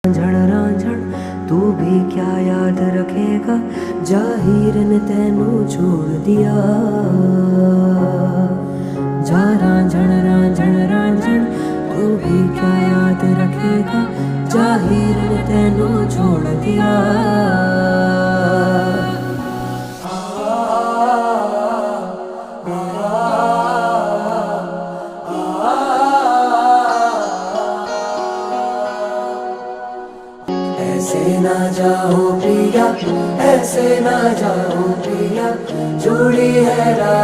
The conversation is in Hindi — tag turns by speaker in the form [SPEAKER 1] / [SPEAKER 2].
[SPEAKER 1] रांझण रांझण तू भी क्या याद रखेगा, जाहिर ने तेनू छोड़ दिया। जा रांझण रांझण रांझण तू भी क्या याद रखेगा, जाहिर ने तेनू छोड़ दिया। ऐसे ना जाओ पिया, ऐसे ना जाओ पिया, जुड़ी है राह